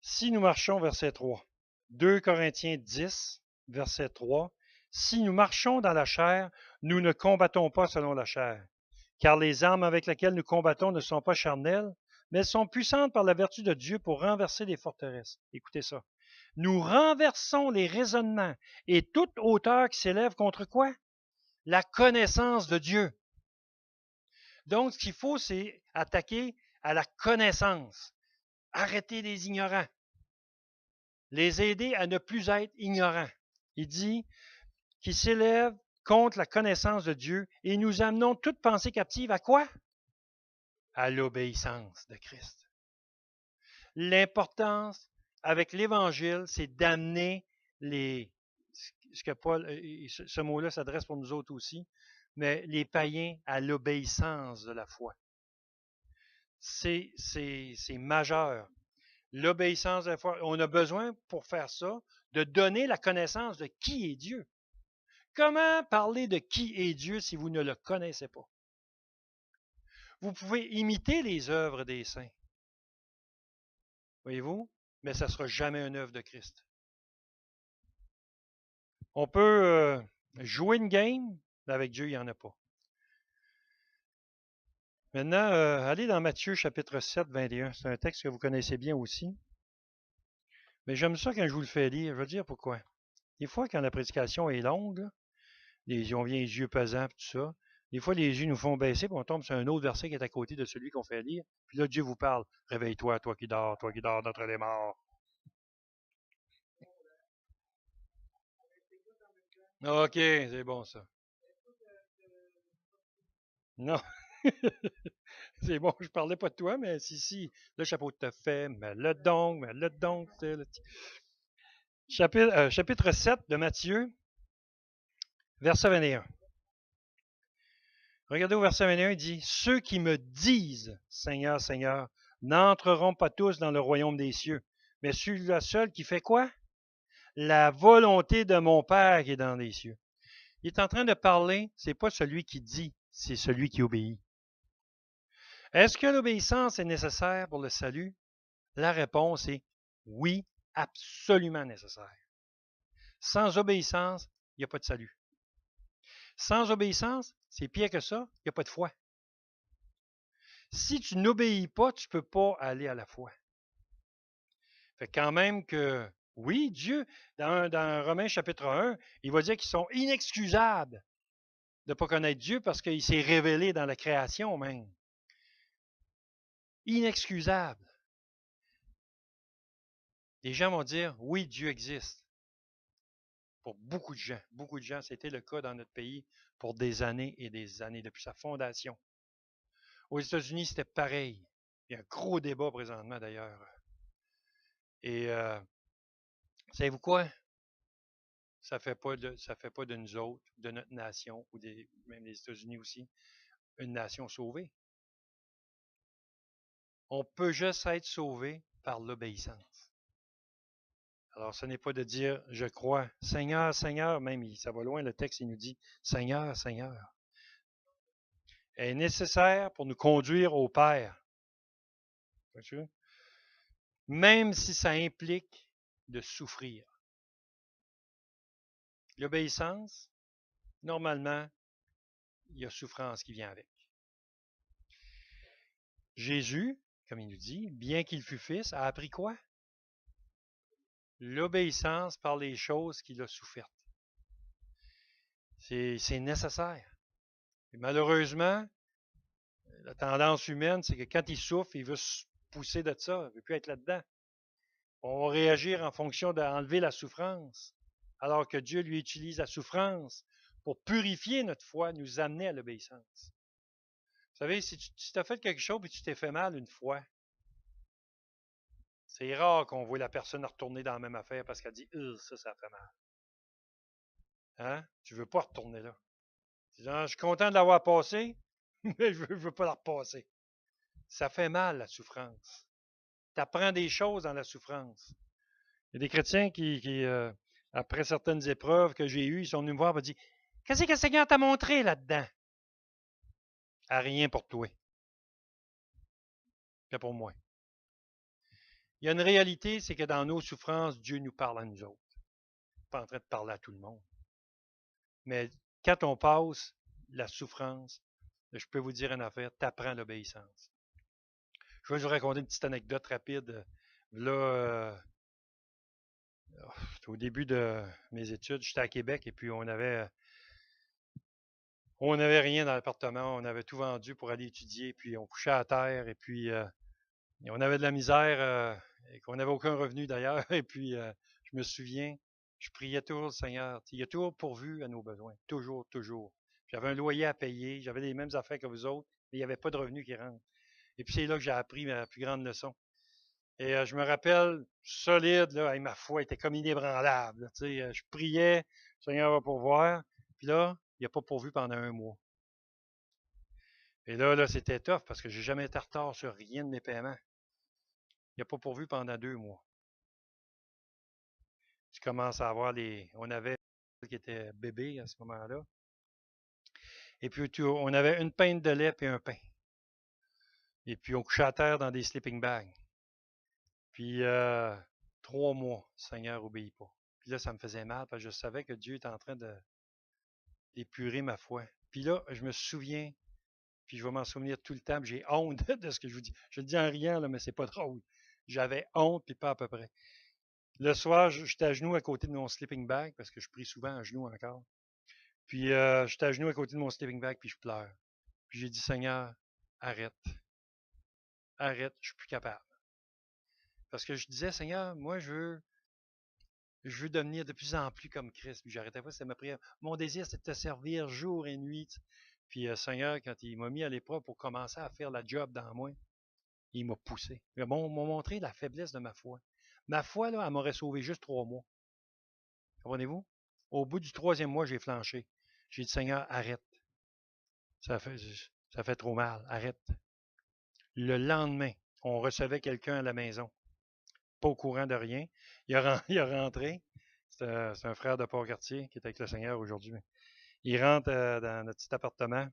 si nous marchons, verset 3, 2 Corinthiens 10, verset 3, si nous marchons dans la chair, nous ne combattons pas selon la chair, car les armes avec lesquelles nous combattons ne sont pas charnelles, mais elles sont puissantes par la vertu de Dieu pour renverser les forteresses. Écoutez ça. Nous renversons les raisonnements et toute hauteur qui s'élève contre quoi? La connaissance de Dieu. Donc, ce qu'il faut, c'est attaquer à la connaissance. Arrêter les ignorants. Les aider à ne plus être ignorants. Il dit qu'ils s'élèvent contre la connaissance de Dieu et nous amenons toute pensée captive à quoi? À l'obéissance de Christ. L'importance avec l'Évangile, c'est d'amener ce que Paul, ce mot-là s'adresse pour nous autres aussi, mais les païens à l'obéissance de la foi. C'est majeur. L'obéissance de la foi. On a besoin, pour faire ça, de donner la connaissance de qui est Dieu. Comment parler de qui est Dieu si vous ne le connaissez pas? Vous pouvez imiter les œuvres des saints. Voyez-vous? Mais ça ne sera jamais une œuvre de Christ. On peut jouer une game, mais avec Dieu, il n'y en a pas. Maintenant, allez dans Matthieu chapitre 7, 21. C'est un texte que vous connaissez bien aussi. Mais j'aime ça quand je vous le fais lire. Je veux dire pourquoi. Des fois, quand la prédication est longue, là, on vient les yeux pesants, tout ça. Des fois, les yeux nous font baisser, puis on tombe sur un autre verset qui est à côté de celui qu'on fait lire. Puis là, Dieu vous parle. Réveille-toi, toi qui dors d'entre les morts. OK, c'est bon ça. Non, c'est bon, je parlais pas de toi, mais si, le chapeau te fait, mets-le donc. Chapitre 7 de Matthieu, verset 21. Regardez au verset 21, il dit, ceux qui me disent, Seigneur, Seigneur, n'entreront pas tous dans le royaume des cieux, mais celui-là seul qui fait quoi? La volonté de mon Père qui est dans les cieux. Il est en train de parler, c'est pas celui qui dit, c'est celui qui obéit. Est-ce que l'obéissance est nécessaire pour le salut? La réponse est oui, absolument nécessaire. Sans obéissance, il n'y a pas de salut. Sans obéissance, c'est pire que ça, il n'y a pas de foi. Si tu n'obéis pas, tu ne peux pas aller à la foi. Fait quand même que, oui, Dieu, dans Romains chapitre 1, il va dire qu'ils sont inexcusables de ne pas connaître Dieu parce qu'il s'est révélé dans la création même. Inexcusable. Les gens vont dire, oui, Dieu existe. Pour beaucoup de gens, c'était le cas dans notre pays pour des années et des années, depuis sa fondation. Aux États-Unis, c'était pareil. Il y a un gros débat présentement d'ailleurs Et savez-vous quoi? Ça fait pas de nous autres, de notre nation, ou même des États-Unis aussi, une nation sauvée. On peut juste être sauvé par l'obéissance. Alors, ce n'est pas de dire je crois, Seigneur, Seigneur, même ça va loin, le texte, il nous dit Seigneur, Seigneur, est nécessaire pour nous conduire au Père. Même si ça implique de souffrir. L'obéissance, normalement, il y a souffrance qui vient avec. Jésus, comme il nous dit, bien qu'il fût fils, a appris quoi? L'obéissance par les choses qu'il a souffertes. C'est nécessaire. Et malheureusement, la tendance humaine, c'est que quand il souffre, il veut se pousser de ça, il ne veut plus être là-dedans. On va réagir en fonction d'enlever la souffrance, alors que Dieu lui utilise la souffrance pour purifier notre foi, nous amener à l'obéissance. Vous savez, si tu as fait quelque chose et tu t'es fait mal une fois, c'est rare qu'on voit la personne retourner dans la même affaire parce qu'elle dit ça fait mal. Hein? Tu ne veux pas retourner là. Tu dis, je suis content de l'avoir passé, mais je ne veux pas la repasser. Ça fait mal, la souffrance. Tu apprends des choses dans la souffrance. Il y a des chrétiens qui après certaines épreuves que j'ai eues, ils sont venus me voir et m'ont dit qu'est-ce que le Seigneur t'a montré là-dedans? À rien pour toi. Que pour moi. Il y a une réalité, c'est que dans nos souffrances, Dieu nous parle à nous autres. Il n'est pas en train de parler à tout le monde. Mais quand on passe la souffrance, je peux vous dire une affaire, tu apprends l'obéissance. Je vais vous raconter une petite anecdote rapide. Là, au début de mes études, j'étais à Québec et puis on n'avait rien dans l'appartement. On avait tout vendu pour aller étudier. Puis on couchait à terre et puis on avait de la misère et qu'on n'avait aucun revenu d'ailleurs. Et puis je me souviens, je priais toujours le Seigneur. Il a toujours pourvu à nos besoins. Toujours, toujours. J'avais un loyer à payer. J'avais les mêmes affaires que vous autres, mais il n'y avait pas de revenus qui rentrent. Et puis c'est là que j'ai appris ma plus grande leçon. Et je me rappelle, solide, là, ma foi était comme inébranlable. Je priais, le Seigneur va pourvoir. Puis là, il n'a pas pourvu pendant un mois. Et là, c'était tough parce que j'ai jamais été en retard sur rien de mes paiements. Il n'a pas pourvu pendant 2 mois. Je commence à avoir on avait qui était bébé à ce moment-là. Et puis, on avait une pinte de lait et un pain. Et puis, on couchait à terre dans des sleeping bags. Puis, 3 mois, le Seigneur obéit pas. Puis là, ça me faisait mal parce que je savais que Dieu était en train d'épurer ma foi. Puis là, je me souviens, puis je vais m'en souvenir tout le temps, j'ai honte de ce que je vous dis. Je le dis en riant, là, mais c'est pas drôle. J'avais honte, puis pas à peu près. Le soir, j'étais à genoux à côté de mon sleeping bag, parce que je prie souvent à genoux encore. Puis j'étais à genoux à côté de mon sleeping bag, puis je pleure. Puis j'ai dit, Seigneur, arrête. Arrête, je suis plus capable. Parce que je disais, Seigneur, moi, je veux devenir de plus en plus comme Christ. Puis j'arrêtais pas, c'était ma prière. Mon désir, c'est de te servir jour et nuit. Puis Seigneur, quand il m'a mis à l'épreuve pour commencer à faire la job dans moi, il m'a poussé. Il m'a montré la faiblesse de ma foi. Ma foi, là, elle m'aurait sauvé juste 3 mois. Comprenez-vous? Au bout du 3e mois, j'ai flanché. J'ai dit, Seigneur, arrête. Ça fait trop mal. Arrête. Le lendemain, on recevait quelqu'un à la maison. Pas au courant de rien. Il a rentré. C'est un frère de Port-Cartier qui est avec le Seigneur aujourd'hui. Il rentre dans notre petit appartement.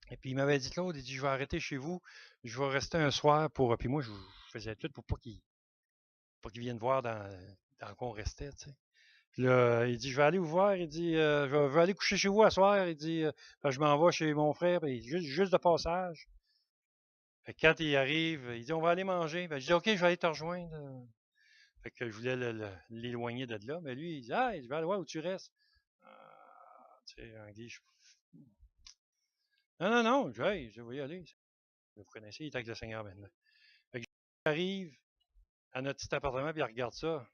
Et puis il m'avait dit, Claude, il dit, je vais arrêter chez vous. Je vais rester un soir pour. Puis moi, je faisais tout pour pas qu'il vienne voir dans quoi on restait. Tu sais. Puis là, il dit, je vais aller vous voir. Il dit, je vais aller coucher chez vous à soir. Il dit, je m'en vais chez mon frère. Puis, juste de passage. Fait que quand il arrive, il dit, on va aller manger. Ben, je dis, OK, je vais aller te rejoindre. Fait que je voulais l'éloigner de là. Mais lui, il dit, je vais aller voir où tu restes. Tu sais, Anguille, non, je vais y aller. Vous connaissez, il est avec le Seigneur maintenant. Fait que j'arrive à notre petit appartement, puis il regarde ça.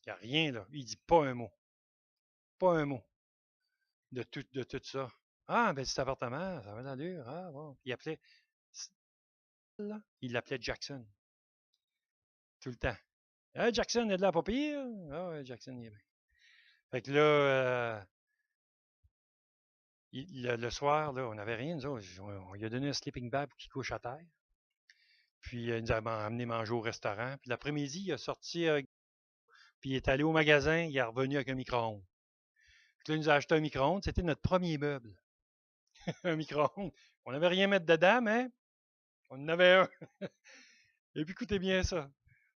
Il n'y a rien, là. Il dit pas un mot. Pas un mot de tout ça. Ah, ben cet appartement, ça va d'allure. Ah, bon. Il l'appelait Jackson. Tout le temps. Ah, Jackson est de là, pas pire. Ah ouais, Jackson, il est bien. Fait que là, le soir, là, on n'avait rien, nous autres. On lui a donné un sleeping bag pour qu'il couche à terre. Puis il nous a amené manger au restaurant. Puis l'après-midi, il a sorti, puis il est allé au magasin, il est revenu avec un micro-ondes. Puis là, il nous a acheté un micro-ondes. C'était notre premier meuble. Un micro-ondes. On n'avait rien à mettre dedans, mais on en avait un. Et puis écoutez bien ça.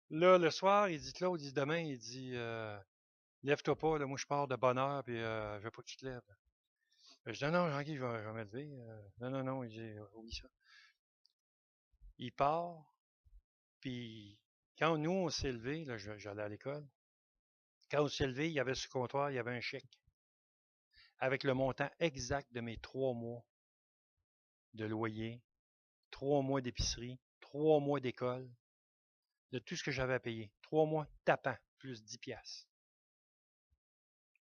Là, le soir, il dit, Claude, il dit demain, il dit, lève-toi pas, là, moi je pars de bonne heure, puis je veux pas que tu te lèves. Je dis, non, Jean-Guy, je vais me lever. Non, non, non, il dit, oublie ça. Il part, puis quand nous, on s'est levé, là, j'allais à l'école, quand on s'est levé, il y avait sur le comptoir, il y avait un chèque avec le montant exact de mes 3 mois de loyer, 3 mois d'épicerie, 3 mois d'école, de tout ce que j'avais à payer. 3 mois tapant, plus 10 piastres.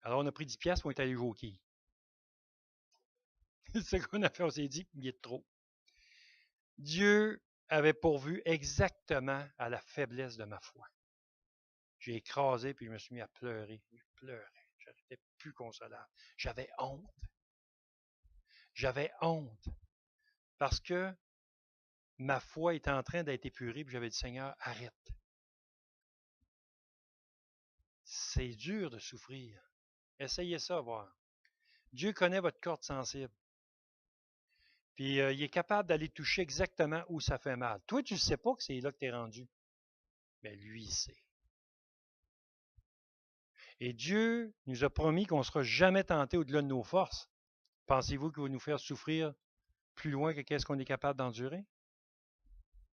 Alors, on a pris 10 piastres, on est allé jouer au quilles. C'est ce qu'on a fait, on s'est dit, il est de trop. Dieu avait pourvu exactement à la faiblesse de ma foi. J'ai écrasé, puis je me suis mis à pleurer. Je pleurais. Je n'étais plus consolable. J'avais honte. J'avais honte. Parce que ma foi était en train d'être épurée, puis j'avais dit, Seigneur, arrête. C'est dur de souffrir. Essayez ça, voir. Dieu connaît votre corde sensible. Puis il est capable d'aller toucher exactement où ça fait mal. Toi, tu ne sais pas que c'est là que tu es rendu. Mais lui, il sait. Et Dieu nous a promis qu'on ne sera jamais tenté au-delà de nos forces. Pensez-vous qu'il va nous faire souffrir plus loin que qu'est-ce qu'on est capable d'endurer?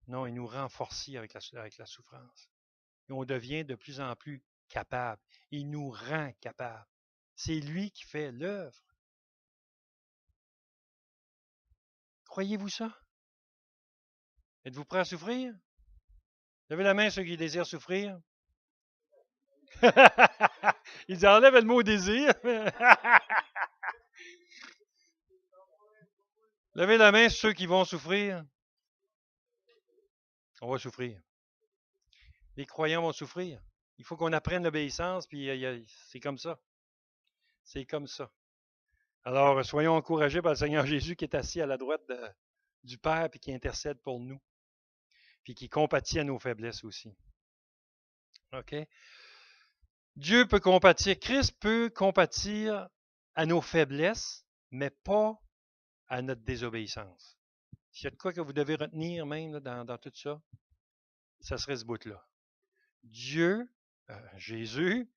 Non, il nous rend forcis avec la souffrance. Et on devient de plus en plus capable. Il nous rend capable. C'est lui qui fait l'œuvre. Croyez-vous ça? Êtes-vous prêt à souffrir? Levez la main ceux qui désirent souffrir. Il dit enlève le mot désir. Levez la main ceux qui vont souffrir. On va souffrir. Les croyants vont souffrir. Il faut qu'on apprenne l'obéissance, puis c'est comme ça. C'est comme ça. Alors, soyons encouragés par le Seigneur Jésus qui est assis à la droite du Père, puis qui intercède pour nous, puis qui compatit à nos faiblesses aussi. OK? Dieu peut compatir, Christ peut compatir à nos faiblesses, mais pas à notre désobéissance. S'il y a de quoi que vous devez retenir même là, dans tout ça, ça serait ce bout-là. Dieu, Jésus,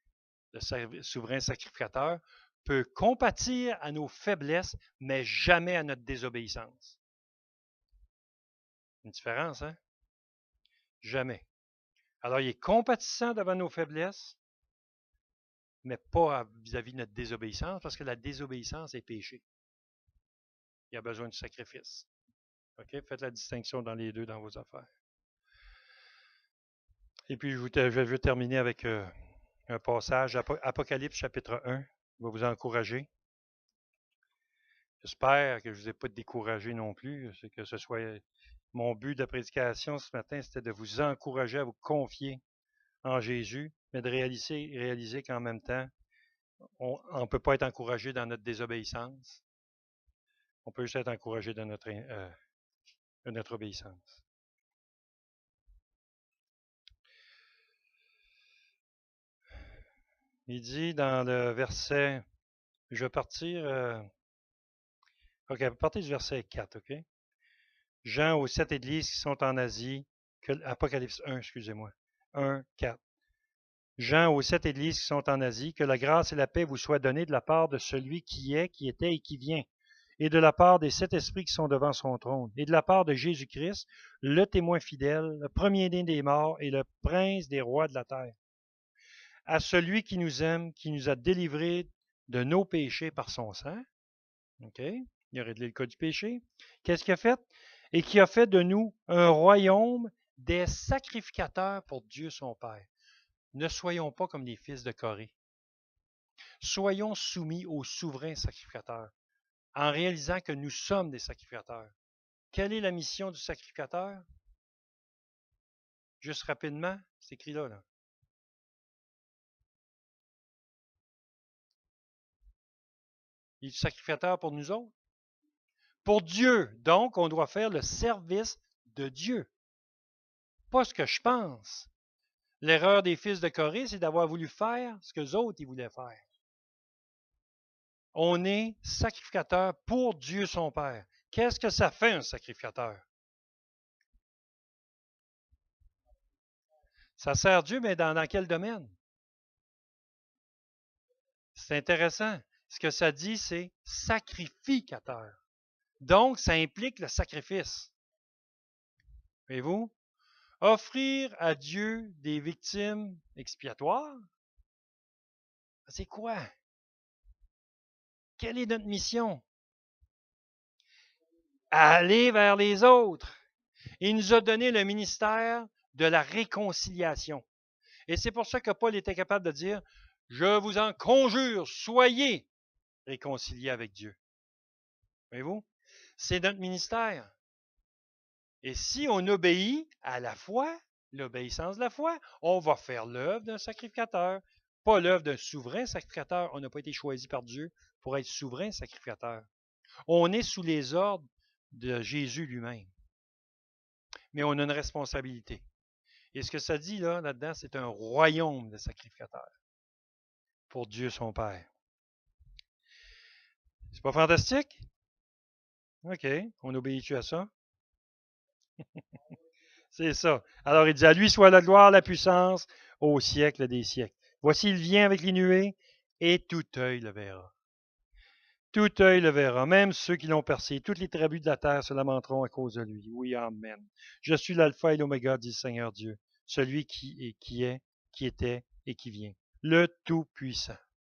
le souverain sacrificateur, peut compatir à nos faiblesses, mais jamais à notre désobéissance. Une différence, hein? Jamais. Alors, il est compatissant devant nos faiblesses, mais pas vis-à-vis de notre désobéissance, parce que la désobéissance est péché. Il y a besoin de sacrifice. OK? Faites la distinction dans les deux dans vos affaires. Et puis, je vais terminer avec un passage, Apocalypse chapitre 1, va vous encourager. J'espère que je ne vous ai pas découragé non plus. C'est que ce soit mon but de la prédication ce matin, c'était de vous encourager à vous confier en Jésus, mais de réaliser qu'en même temps, on ne peut pas être encouragé dans notre désobéissance. On peut juste être encouragé dans notre obéissance. Il dit dans le verset, je vais partir, OK, à partir du verset 4, OK? Jean aux 7 églises qui sont en Asie, Apocalypse 1, excusez-moi, 1, 4. Jean aux 7 églises qui sont en Asie, que la grâce et la paix vous soient données de la part de celui qui est, qui était et qui vient, et de la part des 7 esprits qui sont devant son trône, et de la part de Jésus-Christ, le témoin fidèle, le premier-né des morts et le prince des rois de la terre. À celui qui nous aime, qui nous a délivrés de nos péchés par son sang. OK? Il a réglé le cas du péché. Qu'est-ce qu'il a fait? Et qui a fait de nous un royaume des sacrificateurs pour Dieu son Père. Ne soyons pas comme les fils de Corée. Soyons soumis au souverain sacrificateur, en réalisant que nous sommes des sacrificateurs. Quelle est la mission du sacrificateur? Juste rapidement, c'est écrit là. Il est sacrificateur pour nous autres. Pour Dieu. Donc, on doit faire le service de Dieu. Pas ce que je pense. L'erreur des fils de Corée, c'est d'avoir voulu faire ce que les autres ils voulaient faire. On est sacrificateur pour Dieu son Père. Qu'est-ce que ça fait un sacrificateur? Ça sert Dieu, mais dans quel domaine? C'est intéressant. Ce que ça dit, c'est sacrificateur. Donc, ça implique le sacrifice. Voyez-vous? Offrir à Dieu des victimes expiatoires, c'est quoi? Quelle est notre mission? Aller vers les autres. Il nous a donné le ministère de la réconciliation. Et c'est pour ça que Paul était capable de dire, je vous en conjure, soyez réconciliés avec Dieu. Voyez-vous? C'est notre ministère. Et si on obéit à la foi, l'obéissance de la foi, on va faire l'œuvre d'un sacrificateur, pas l'œuvre d'un souverain sacrificateur. On n'a pas été choisi par Dieu pour être souverain sacrificateur. On est sous les ordres de Jésus lui-même. Mais on a une responsabilité. Et ce que ça dit là-dedans, c'est un royaume de sacrificateurs pour Dieu son Père. C'est pas fantastique? OK. On obéit-tu à ça? C'est ça. Alors il dit, à lui soit la gloire, la puissance, au siècle des siècles. Voici, il vient avec les nuées, et tout œil le verra. Tout œil le verra, même ceux qui l'ont percé. Toutes les tribus de la terre se lamenteront à cause de lui. Oui, amen. Je suis l'alpha et l'oméga, dit le Seigneur Dieu, celui qui est, qui était et qui vient, le Tout-Puissant.